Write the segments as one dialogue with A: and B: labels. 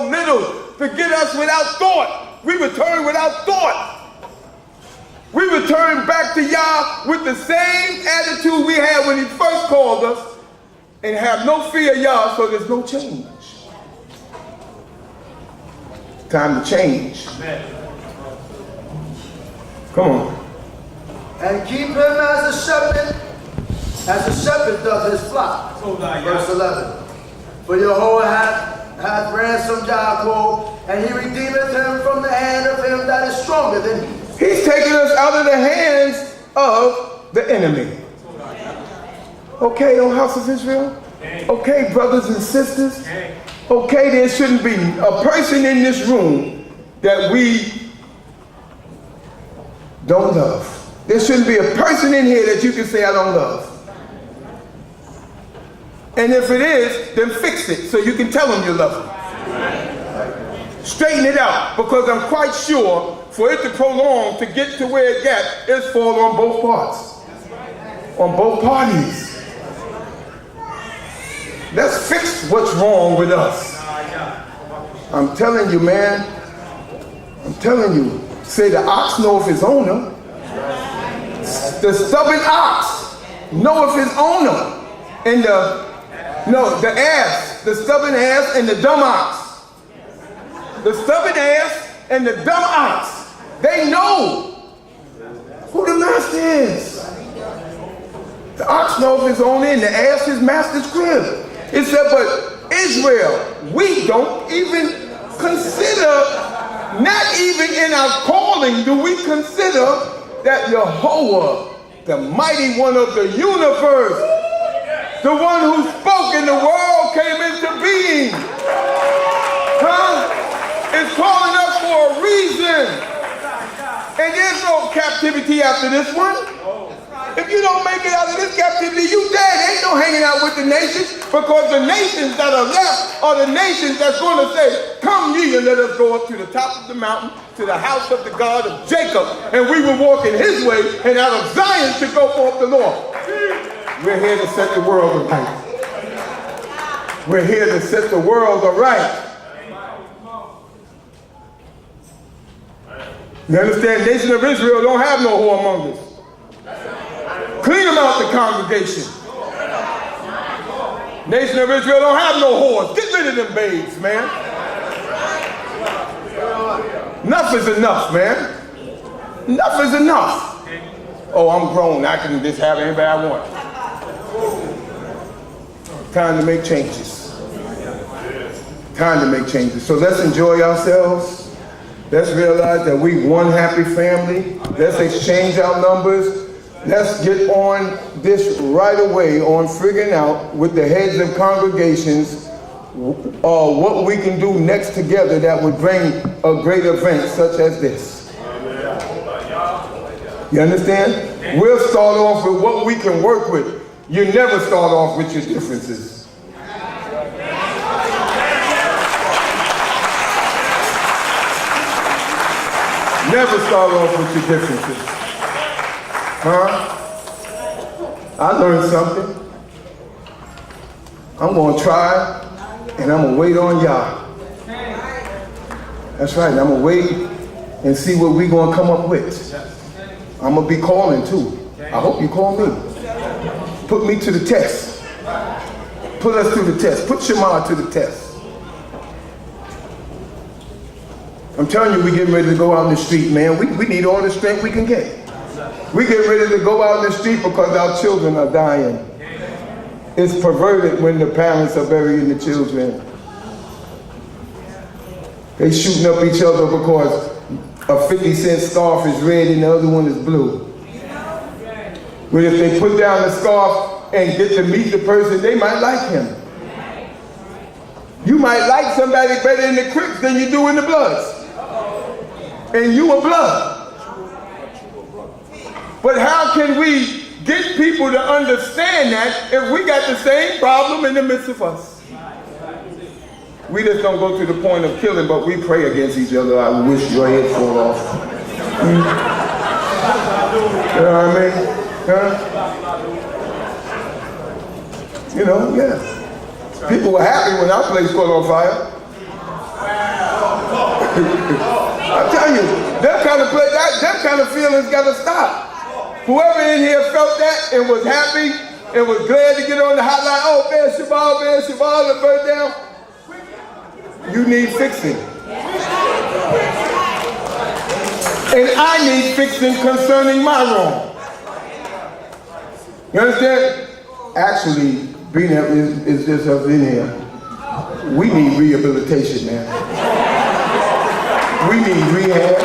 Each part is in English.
A: so little to get us without thought. We return without thought. We return back to Yah with the same attitude we had when he first called us and have no fear of Yah, so there's no change. Time to change. Come on.
B: And keep him as a shepherd does his flock. Verse 11. For Jehovah hath ransomed Jacob, and he redeemeth him from the hand of him that is stronger than he.
A: He's taking us out of the hands of the enemy. Okay, O house of Israel? Okay, brothers and sisters? Okay, there shouldn't be a person in this room that we don't love. There shouldn't be a person in here that you can say I don't love. And if it is, then fix it so you can tell them you love them. Straighten it out, because I'm quite sure for it to prolong to get to where it got, it's fall on both parts. On both parties. Let's fix what's wrong with us. I'm telling you, man. I'm telling you. Say the ox knoweth his owner. The stubborn ox knoweth his owner. And the ass. The stubborn ass and the dumb ox. The stubborn ass and the dumb ox. They know who the master is. The ox knoweth his owner and the ass his master's crib. It said, but Israel, we don't even consider, not even in our calling do we consider that Jehovah, the mighty one of the universe, the one who spoke and the world came into being, is calling us for a reason. And there's no captivity after this one. If you don't make it out of this captivity, you dead. Ain't no hanging out with the nations, because the nations that are left are the nations that's going to say, come ye and let us go up to the top of the mountain, to the house of the God of Jacob, and we will walk in his way, and out of Zion should go forth the Lord. We're here to set the world aright. We're here to set the world aright. You understand? Nation of Israel don't have no whoremongers. Clean them out the congregation. Nation of Israel don't have no whores. Get rid of them babes, man. Enough is enough, man. Enough is enough. Oh, I'm grown. I can just have anybody I want. Time to make changes. Time to make changes. So let's enjoy ourselves. Let's realize that we one happy family. Let's exchange our numbers. Let's get on this right away on figuring out with the heads of congregations what we can do next together that would bring a great event such as this. You understand? We'll start off with what we can work with. You never start off with your differences. Never start off with your differences. I learned something. I'm going to try, and I'm going to wait on Yah. That's right. I'm going to wait and see what we're going to come up with. I'm going to be calling, too. I hope you call me. Put me to the test. Put us through the test. Put Shema to the test. I'm telling you, we're getting ready to go out in the street, man. We need all the strength we can get. We get ready to go out in the street because our children are dying. It's perverted when the parents are burying the children. They shooting up each other because a 50-cent scarf is red and the other one is blue. But if they put down the scarf and get to meet the person, they might like him. You might like somebody better in the Crips than you do in the Bloods. And you are blood. But how can we get people to understand that if we got the same problem in the midst of us? We just don't go to the point of killing, but we pray against each other. I wish your head fall off. You know what I mean? Huh? You know, yeah. People were happy when our place caught on fire. I tell you, that kind of feelings got to stop. Whoever in here felt that and was happy and was glad to get on the hotline, oh, man, Shabbat, the bird down. You need fixing. And I need fixing concerning my wrong. You understand? Actually, being that is just us in here. We need rehabilitation, man. We need rehab.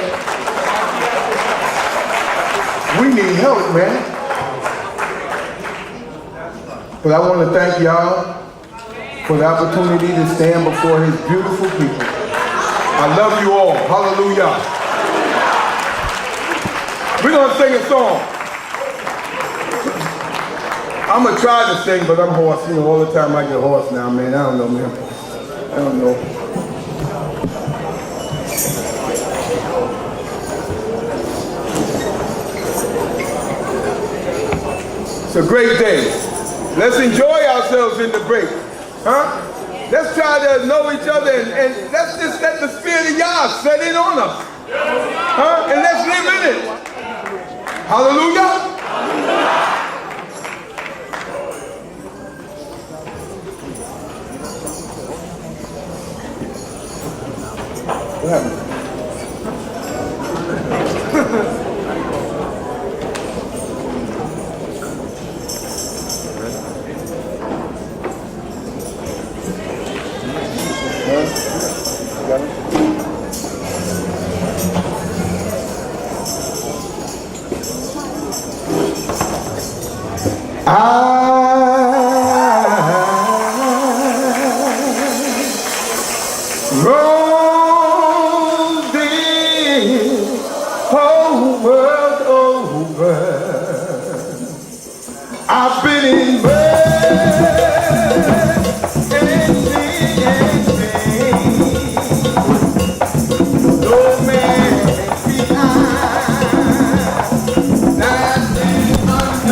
A: We need help, man. But I want to thank y'all for the opportunity to stand before his beautiful people. I love you all. Hallelujah. We're going to sing a song. I'm going to try to sing, but I'm hoarse. You know, all the time I get hoarse now, man. I don't know, man. I don't know. It's a great day. Let's enjoy ourselves in the break. Huh? Let's try to know each other and let's just let the Spirit of Yah set in on us. Huh? And let's live in it. Hallelujah. What happened? Roam the whole world over. I've been in bed and no man behind. That's under.